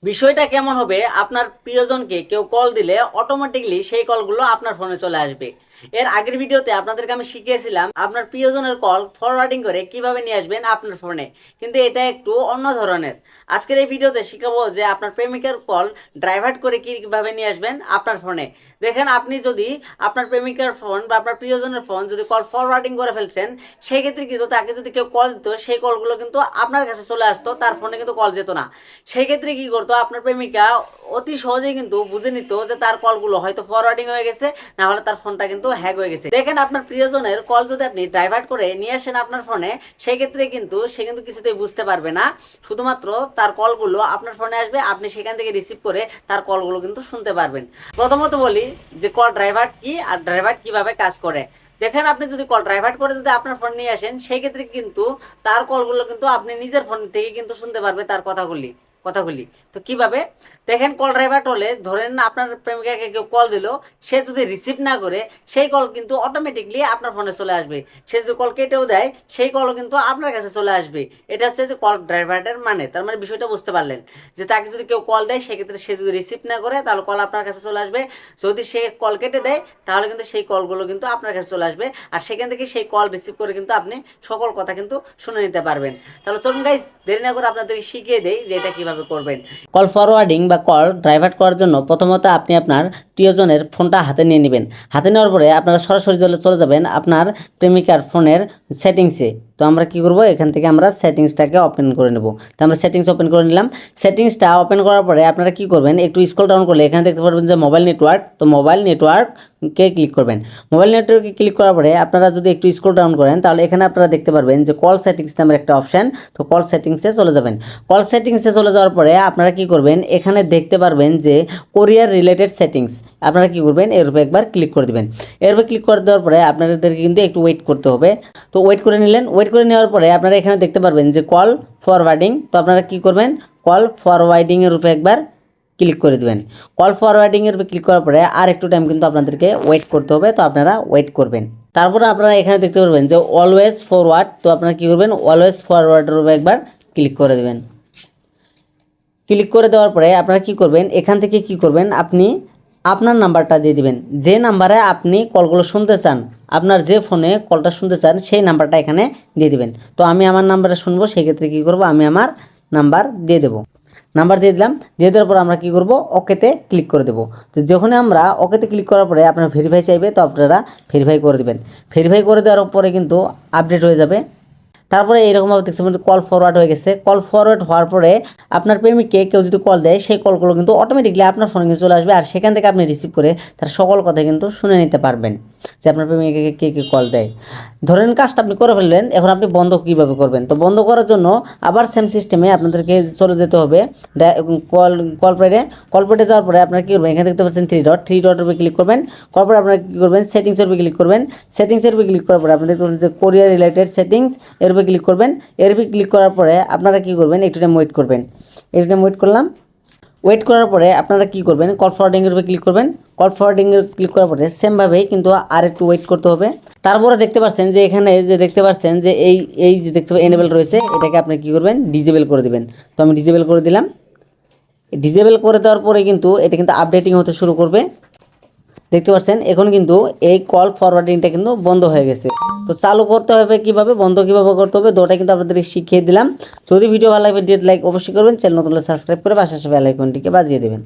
বিষয়টা কেমন হবে, আপনার প্রিয়জনকে কেউ কল দিলে অটোমেটিকলি সেই কলগুলো আপনার ফোনে চলে আসবে। এর আগের ভিডিওতে আপনাদেরকে আমি শিখিয়েছিলাম আপনার প্রিয়জনের কল ফরওয়ার্ডিং করে কিভাবে নিয়ে আসবেন আপনার ফোনে, কিন্তু এটা একটু অন্য ধরনের। আজকের এই ভিডিওতে শিখাবো যে আপনার প্রেমিকার কল ডাইভার্ট করে কিভাবে নিয়ে আসবেন আপনার ফোনে। দেখেন, আপনি যদি আপনার প্রেমিকার ফোন বা আপনার প্রিয়জনের ফোন যদি কল ফরওয়ার্ডিং করে ফেলছেন, সেই ক্ষেত্রে কিন্তু তাকে যদি কেউ কল দিত সেই কলগুলো কিন্তু আপনার কাছে চলে আসতো, তার ফোনে কিন্তু কল যেত না। সেই ক্ষেত্রে কি করতো, আপনার প্রেমিকা অতি সহজেই কিন্তু বুঝে নিত যে তার কলগুলো হয়তো ফরওয়ার্ডিং হয়ে গেছে, না হলে তার ফোনটা কিন্তু হ্যাক হয়ে গেছে। দেখেন, আপনার প্রিয়জনের কল যদি আপনি ডাইভার্ট করে নিয়ে আসেন আপনার ফোনে, সেই ক্ষেত্রে কিন্তু সে কিন্তু কিছুতেই বুঝতে পারবে না। শুধুমাত্র তার কলগুলো আপনার ফোনে আসবে, আপনি সেখান থেকে রিসিভ করে তার কলগুলো কিন্তু শুনতে পারবেন। প্রথমত বলি যে কল ডাইভার্ট কি আর ডাইভার্ট কিভাবে কাজ করে। দেখেন, আপনি যদি কল ডাইভার্ট করে যদি আপনার ফোন নিয়ে আসেন, সেই ক্ষেত্রে কিন্তু তার কলগুলো কিন্তু আপনি নিজের ফোন থেকে কিন্তু শুনতে পারবে তার কথাগুলি। তো কিভাবে? দেখেন, কল ড্রাইভার হলে ধরেন আপনার প্রেমিকাকে কেউ কল দিল, সে যদি রিসিভ না করে সেই কল কিন্তু অটোমেটিকলি আপনার ফোনে চলে আসবে। সে যদি কল কেটেও দেয় সেই কলও কিন্তু আপনার কাছে চলে আসবে। এটা হচ্ছে যে কল ড্রাইভারের মানে, তার মানে বিষয়টা বুঝতে পারলেন যে তাকে যদি কেউ কল দেয় সেক্ষেত্রে সে যদি রিসিভ না করে তাহলে কল আপনার কাছে চলে আসবে। যদি সে কল কেটে দেয় তাহলে কিন্তু সেই কলগুলো কিন্তু আপনার কাছে চলে আসবে, আর সেখান থেকে সেই কল রিসিভ করে কিন্তু আপনি সকল কথা কিন্তু শুনে নিতে পারবেন। তাহলে চলুন গাইস, দেরি না করে আপনাদেরকে শিখিয়ে দেই যে এটা কিভাবে করবেন। কল ফরওয়ার্ডিং বা কল ডাইভার্ট করার জন্য প্রথমত আপনি আপনার প্রিয়জনের ফোনটা হাতে নিয়ে নেবেন। হাতে নেওয়ার পরে আপনারা সরাসরি চলে যাবেন আপনার প্রেমিকার ফোনের সেটিংসে। তো আমরা কি করব, এখান থেকে আমরা সেটিংসটাকে ওপেন করে নেব। তো আমরা সেটিংস ওপেন করে নিলাম। সেটিংসটা ওপেন করার পরে আপনারা কি করবেন, একটু স্ক্রল ডাউন করলে এখানে দেখতে পারবেন যে মোবাইল নেটওয়ার্ক। তো মোবাইল নেটওয়ার্ককে ক্লিক করবেন। মোবাইল নেটওয়ার্কে ক্লিক করার পরে আপনারা যদি একটু স্ক্রল ডাউন করেন তাহলে এখানে আপনারা দেখতে পারবেন যে কল সেটিংস নামের একটা অপশন। তো কল সেটিংসে চলে যাবেন। কল সেটিংসে চলে যাওয়ার পরে আপনারা কি করবেন, এখানে দেখতে পারবেন যে কোরিয়ার রিলেটেড সেটিংস। আপনারা কি করবেন, এর উপরে একবার ক্লিক করে দেবেন। এর উপরে ক্লিক করে দেওয়ার পরে আপনাদেরকে কিন্তু একটু ওয়েট করতে হবে। তো ওয়েট করে নিলেন। ওয়েট করে নেওয়ার পরে আপনারা এখানে দেখতে পারবেন যে কল ফরওয়ার্ডিং। তো আপনারা কি করবেন, কল ফরওয়ার্ডিংয়ের উপরে একবার ক্লিক করে দেবেন। কল ফরওয়ার্ডিংয়ের উপরে ক্লিক করার পরে আর একটু টাইম কিন্তু আপনাদেরকে ওয়েট করতে হবে। তো আপনারা ওয়েট করবেন। তারপরে আপনারা এখানে দেখতে পারবেন যে অলওয়েজ ফরওয়ার্ড। তো আপনারা কি করবেন, অলওয়েজ ফরওয়ার্ডের উপরে একবার ক্লিক করে দেবেন। ক্লিক করে দেওয়ার পরে আপনারা কি করবেন, এখান থেকে কি করবেন, আপনি আপনার নাম্বারটা দিয়ে দিবেন। যে নাম্বারে আপনি কলগুলো শুনতে চান, আপনার যে ফোনে কলটা শুনতে চান সেই নাম্বারটা এখানে দিয়ে দিবেন। তো আমি আমার নাম্বারে শুনবো, সেক্ষেত্রে কী করব, আমি আমার নাম্বার দিয়ে দেবো। নাম্বার দিয়ে দিলাম। দিয়ে দেওয়ার পর আমরা কী করব, ওকেতে ক্লিক করে দেবো। তো যখন আমরা ওকেতে ক্লিক করার পরে আপনার ভেরিফাই চাইবে, তো আপনারা ভেরিফাই করে দেবেন। ভেরিফাই করে দেওয়ার পরে কিন্তু আপডেট হয়ে যাবে। তারপরে এইরকমভাবে দেখতে পাবেন কল ফরওয়ার্ড হয়ে গেছে। কল ফরওয়ার্ড হওয়ার পরে আপনার প্রেমিককে কেউ যদি কল দেয় সেই কলগুলো কিন্তু অটোমেটিকলি আপনার ফোনে কিন্তু চলে আসবে, আর সেখান থেকে আপনি রিসিভ করে তার সকল কথা কিন্তু শুনে নিতে পারবেন যে আপনার প্রেমিককে কে কে কল দেয়। ধরেন কাজটা আপনি করে ফেললেন, এখন আপনি বন্ধ কীভাবে করবেন। তো বন্ধ করার জন্য আবার সেম সিস্টেমে আপনাদেরকে চলে যেতে হবে কল পেডে যাওয়ার পরে আপনারা কী করবেন, এখানে দেখতে পাচ্ছেন থ্রি ডটের উপরে ক্লিক করবেন। করার পরে আপনারা কী করবেন, সেটিংসের উপরে ক্লিক করবেন। সেটিংসের উপরে ক্লিক করার পরে আপনি দেখতে পাচ্ছেন যে কোরিয়ার রিলেটেড সেটিংস, এর উপরে ক্লিক করবেন। এর উপরে ক্লিক করার পরে আপনারা কী করবেন, একটু টাইম ওয়েট করবেন। একটু টাইম ওয়েট করলাম। ওয়েট করার পরে আপনারা কী করবেন, কল ফরওয়ার্ডিংয়ের উপরে ক্লিক করবেন। কল ফরওয়ার্ডিংয়ের ক্লিক করার পরে সেমভাবেই কিন্তু আর একটু ওয়েট করতে হবে। তারপরে দেখতে পাচ্ছেন যে এখানে যে দেখতে পাচ্ছেন যে এই যে দেখতে এনেবল রয়েছে, এটাকে আপনি কী করবেন, ডিজেবল করে দেবেন। তো আমি ডিজেবল করে দিলাম। ডিজেবল করে দেওয়ার পরে কিন্তু এটা কিন্তু আপডেটিং হতে শুরু করবে। দেখতে পাচ্ছেন এখন কিন্তু এই কল ফরওয়ার্ডিংটা কিন্তু বন্ধ হয়ে গেছে। তো চালু করতে হবে কিভাবে, বন্ধ কিভাবে করতে হবে, দুটোটা কিন্তু আপনাদেরকে শিখিয়ে দিলাম। যদি ভিডিও ভালো লাগবে লাইক অবশ্যই করবেন, চ্যানেল নতুন সাবস্ক্রাইব করে পাশে বেল আইকনটিকে বাজিয়ে দেবেন।